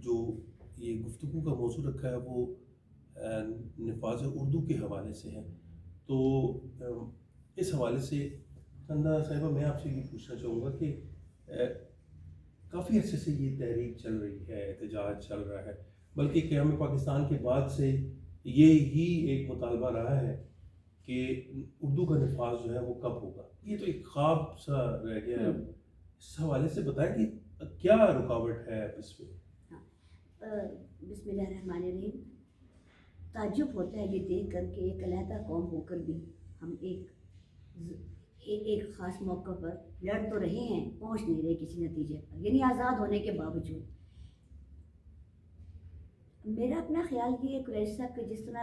جو یہ گفتگو کا موضوع رکھا ہے وہ نفاذ اردو کے حوالے سے ہے، تو اس حوالے سے چندہ صاحبہ میں آپ سے یہ پوچھنا چاہوں گا کہ کافی عرصے سے یہ تحریک چل رہی ہے، احتجاج چل رہا ہے، بلکہ قیام پاکستان کے بعد سے یہ ہی ایک مطالبہ رہا ہے کہ اردو کا نفاذ جو ہے وہ کب ہوگا. یہ تو ایک خواب سا رہ گیا ہے. اس حوالے سے بتائیں کہ کیا رکاوٹ ہے اس میں؟ بسم اللہ الرحمن الرحیم. تعجب ہوتا ہے یہ دیکھ کر کہ ایک علیحدہ قوم ہو کر بھی ہم ایک خاص موقع پر لڑ تو رہے ہیں، پہنچ نہیں رہے کسی نتیجے پر، یعنی آزاد ہونے کے باوجود. میرا اپنا خیال یہ ہے قریشی صاحب کہ جس طرح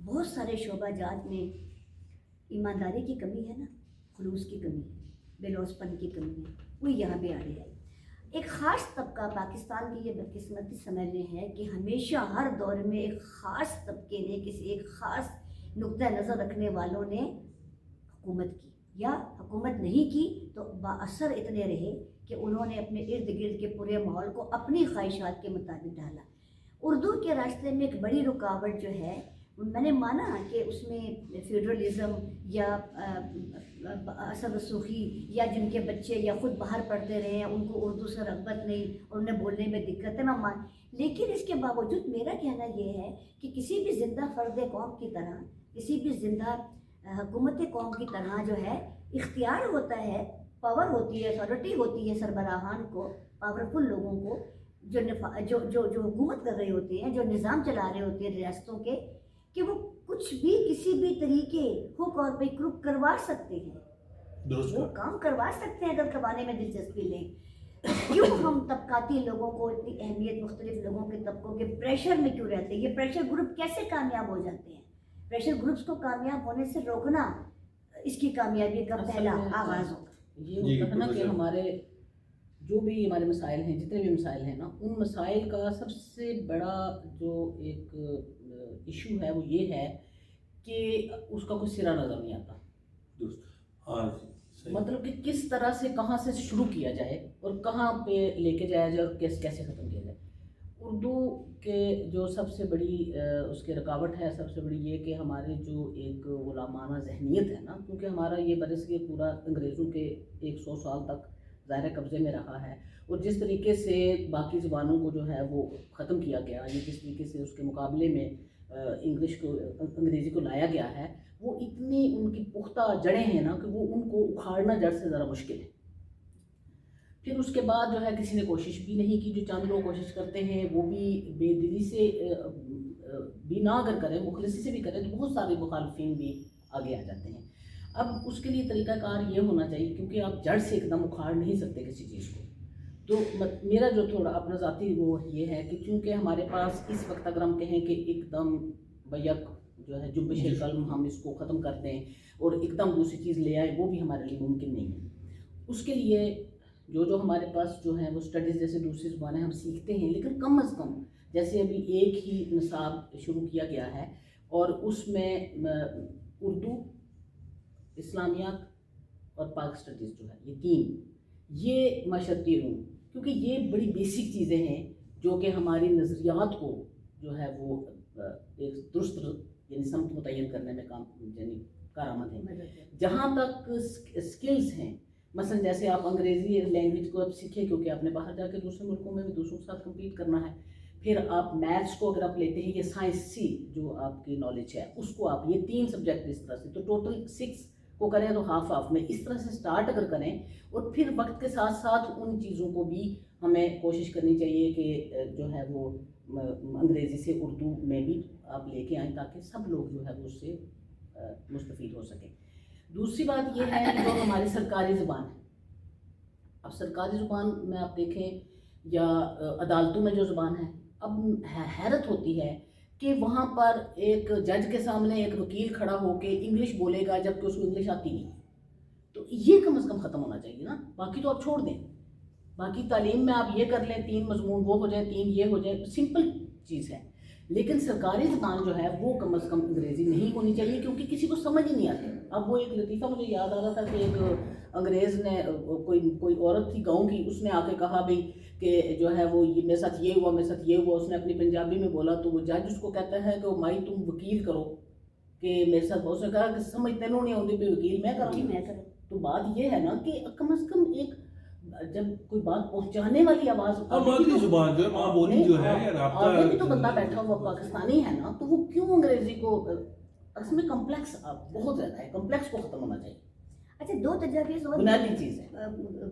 بہت سارے شعبہ جات میں ایمانداری کی کمی ہے نا، خلوص کی کمی ہے، بے لوث پن کی کمی ہے، وہ یہاں بھی آ رہی ہے. ایک خاص طبقہ پاکستان کی یہ بدقسمتی سمجھ میں ہے کہ ہمیشہ ہر دور میں ایک خاص طبقے نے، کسی ایک خاص نقطہ نظر رکھنے والوں نے حکومت کی، یا حکومت نہیں کی تو بااثر اتنے رہے کہ انہوں نے اپنے ارد گرد کے پورے ماحول کو اپنی خواہشات کے مطابق ڈالا. اردو کے راستے میں ایک بڑی رکاوٹ جو ہے، میں نے مانا کہ اس میں فیوڈرلزم یا اثر رسوخی یا جن کے بچے یا خود باہر پڑھتے رہے ہیں ان کو اردو سے رغبت نہیں اور انہیں بولنے میں دقت ہے، میں لیکن اس کے باوجود میرا کہنا یہ ہے کہ کسی بھی زندہ فرد قوم کی طرح، کسی بھی زندہ حکومت قوم کی طرح جو ہے اختیار ہوتا ہے، پاور ہوتی ہے، اتھارٹی ہوتی ہے سربراہان کو، پاورفل لوگوں کو جو حکومت کر رہے ہوتے ہیں، جو نظام چلا رہے ہوتے ہیں ریاستوں کے، کہ وہ کچھ بھی کسی بھی طریقے ہک اور پہ کرک کروا سکتے ہیں. وہ کام کروا سکتے ہیں اگر کروانے میں دلچسپی لیں. کیوں ہم طبقاتی لوگوں کو اتنی اہمیت، مختلف لوگوں کے طبقوں کے پریشر میں کیوں رہتے ہیں؟ یہ پریشر گروپ کیسے کامیاب ہو جاتے ہیں؟ پریشر گروپس کو کامیاب ہونے سے روکنا اس کی کامیابی کا پہلا آغاز ہوگا. یہ ہوتا ہے نا کہ ہمارے جو بھی ہمارے مسائل ہیں، جتنے بھی مسائل ہیں نا، ان مسائل کا سب سے بڑا جو ایک ایشو ہے وہ یہ ہے کہ اس کا کوئی سرا نظر نہیں آتا. مطلب کہ کس طرح سے، کہاں سے شروع کیا جائے اور کہاں پہ لے کے جایا جائے اور کیسے ختم کیا جائے. اردو کے جو سب سے بڑی اس کے رکاوٹ ہے، سب سے بڑی یہ کہ ہمارے جو ایک غلامانہ ذہنیت ہے نا، کیونکہ ہمارا یہ برصغیر پورا انگریزوں کے 100 سال تک ظاہر قبضے میں رہا ہے، اور جس طریقے سے باقی زبانوں کو جو ہے وہ ختم کیا گیا، یہ جس طریقے سے اس کے مقابلے میں انگریزی کو لایا گیا ہے، وہ اتنی ان کی پختہ جڑیں ہیں نا کہ وہ ان کو اکھاڑنا جڑ سے ذرا مشکل ہے. پھر اس کے بعد جو ہے کسی نے کوشش بھی نہیں کی، جو چند لوگ کوشش کرتے ہیں وہ بھی بے دلی سے بھی نہ اگر کریں، مخلصی سے بھی کریں، تو بہت سارے مخالفین بھی آگے آ جاتے ہیں. اب اس کے لیے طریقہ کار یہ ہونا چاہیے، کیونکہ آپ جڑ سے ایک دم اکھاڑ نہیں سکتے کسی چیز کو. تو میرا جو تھوڑا اپنا ذاتی وہ یہ ہے کہ چونکہ ہمارے پاس اس وقت اگر ہم کہیں کہ ایک دم بیک جو ہے جنبش قلم ہم اس کو ختم کر دیں اور ایک دم دوسری چیز لے آئیں، وہ بھی ہمارے لیے ممکن نہیں ہے. اس کے لیے جو ہمارے پاس جو ہے وہ اسٹڈیز جیسے دوسری زبانیں ہم سیکھتے ہیں، لیکن کم از کم جیسے ابھی ایک ہی نصاب شروع کیا گیا ہے اور اس میں اردو، اسلامیات اور پاک اسٹڈیز جو ہے یہ تین، یہ معاشرتی علوم، کیونکہ یہ بڑی بیسک چیزیں ہیں جو کہ ہماری نظریات کو جو ہے وہ ایک درست یعنی سمت متعین کرنے میں یعنی کارآمد ہے. جہاں تک اسکلز ہیں، مثلا جیسے آپ انگریزی لینگویج کو اب سیکھیں کیونکہ آپ نے باہر جا کے دوسرے ملکوں میں بھی دوسروں کے ساتھ کمپیٹ کرنا ہے. پھر آپ میتھس کو اگر آپ لیتے ہیں، یہ سائنسی جو آپ کی نالج ہے اس کو آپ یہ 3 سبجیکٹ اس طرح سے، تو ٹوٹل 6 کو کریں تو ہاف میں اس طرح سے سٹارٹ اگر کریں، اور پھر وقت کے ساتھ ساتھ ان چیزوں کو بھی ہمیں کوشش کرنی چاہیے کہ جو ہے وہ انگریزی سے اردو میں بھی آپ لے کے آئیں تاکہ سب لوگ جو ہے وہ اس سے مستفید ہو سکیں. دوسری بات یہ ہے کہ جو ہماری سرکاری زبان ہے، اب سرکاری زبان میں آپ دیکھیں یا عدالتوں میں جو زبان ہے، اب حیرت ہوتی ہے کہ وہاں پر ایک جج کے سامنے ایک وکیل کھڑا ہو کے انگلش بولے گا جبکہ اس کو انگلش آتی نہیں. تو یہ کم از کم ختم ہونا چاہیے نا. باقی تو آپ چھوڑ دیں، باقی تعلیم میں آپ یہ کر لیں 3 مضمون وہ ہو جائیں، 3 یہ ہو جائیں، سمپل چیز ہے. لیکن سرکاری زبان جو ہے وہ کم از کم انگریزی نہیں ہونی چاہیے، کیونکہ کسی کو سمجھ ہی نہیں آتی. اب وہ ایک لطیفہ مجھے یاد آ رہا تھا کہ ایک انگریز نے کوئی عورت تھی گاؤں کی، اس نے آ کے کہا بھئی کہ جو ہے وہ میرے ساتھ یہ ہوا، میرے ساتھ یہ ہوا، اس نے اپنی پنجابی میں بولا تو وہ جج اس کو کہتا ہے کہ مائی تم وکیل کرو کہ میرے ساتھ، اس نے کہا کہ سمجھ تینوں نہیں آتی پہ وکیل میں جی کروں. میں کروں. تو بات یہ ہے نا کہ کم از کم ایک جب کوئی بات پہنچانے والی آواز، مادری زبان جو ہے، ماں بولی جو ہے یا رابطہ، آگے بھی تو بندہ بیٹھا ہوا پاکستانی ہے نا، تو وہ کیوں انگریزی کو، اس میں کمپلیکس بہت زیادہ ہے، کمپلیکس کو ختم ہونا چاہیے. اچھا 2 تجاویز اور بنیادی چیز ہے.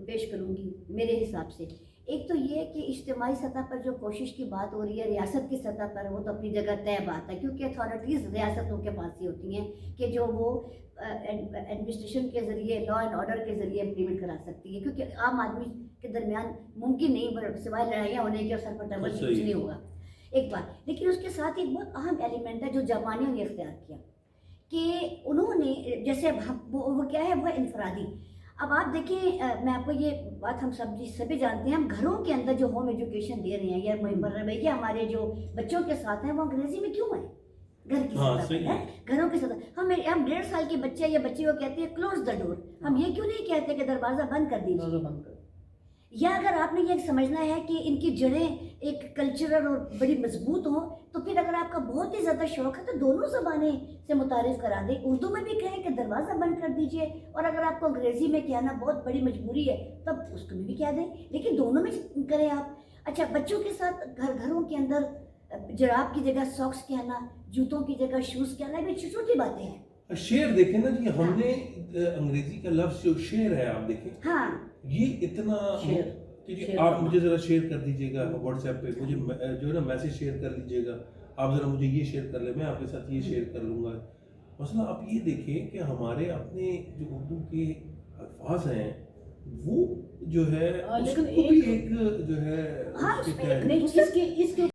پیش کروں گی میرے حساب سے. ایک تو یہ کہ اجتماعی سطح پر جو کوشش کی بات ہو رہی ہے ریاست کی سطح پر، وہ تو اپنی جگہ طے بات ہے، کیونکہ اتھارٹیز ریاستوں کے پاس ہی ہوتی ہیں کہ جو وہ ایڈمنسٹریشن کے ذریعے، لا اینڈ آرڈر کے ذریعے امپلیمنٹ کرا سکتی ہے، کیونکہ عام آدمی کے درمیان ممکن نہیں، سوائے لڑائیاں ہونے کے اور سر پر ٹبل کچھ نہیں ہوگا. ایک بات، لیکن اس کے ساتھ ایک بہت اہم ایلیمنٹ ہے جو جاپانیوں نے اختیار کیا کہ انہوں نے جیسے وہ کیا ہے، وہ انفرادی. اب آپ دیکھیں، میں آپ کو یہ بات ہم سبھی جانتے ہیں، ہم گھروں کے اندر جو ہوم ایجوکیشن دے رہے ہیں یا مربیہ ہمارے جو بچوں کے ساتھ ہیں، وہ انگریزی میں کیوں ہیں؟ گھر کی سطح پر ہے، گھروں کی سطح. ہم 1.5 سال کے بچے یا بچی کو کہتے ہیں کلوز دا ڈور، ہم یہ کیوں نہیں کہتے کہ دروازہ بند کر دیجیے؟ یا اگر آپ نے یہ سمجھنا ہے کہ ان کی جڑیں ایک کلچرل اور بڑی مضبوط ہوں، تو پھر اگر آپ کا بہت ہی زیادہ شوق ہے تو دونوں زبانیں سے متعارف کرا دیں. اردو میں بھی کہیں کہ دروازہ بند کر دیجئے، اور اگر آپ کو انگریزی میں کہنا بہت بڑی مجبوری ہے تب اس کو بھی کہہ دیں، لیکن دونوں میں کریں آپ. اچھا، بچوں کے ساتھ گھروں کے اندر جراب کی جگہ ساکس کہنا، جوتوں کی جگہ شوز کہنا، یہ چھوٹی چھوٹی باتیں ہیں. شعر دیکھیں نا جی، ہم نے انگریزی کا لفظ جو شعر ہے، آپ دیکھیں ہاں یہ اتنا کہ جی آپ مجھے ذرا شیئر کر دیجیے گا واٹس ایپ پہ، مجھے جو ہے نا میسیج شیئر کر دیجیے گا، آپ ذرا مجھے یہ شیئر کر لیں، میں آپ کے ساتھ یہ شیئر کر لوں گا. مثلا آپ یہ دیکھیں کہ ہمارے اپنے جو اردو کے الفاظ ہیں وہ جو ہے اس کو بھی ایک جو ہے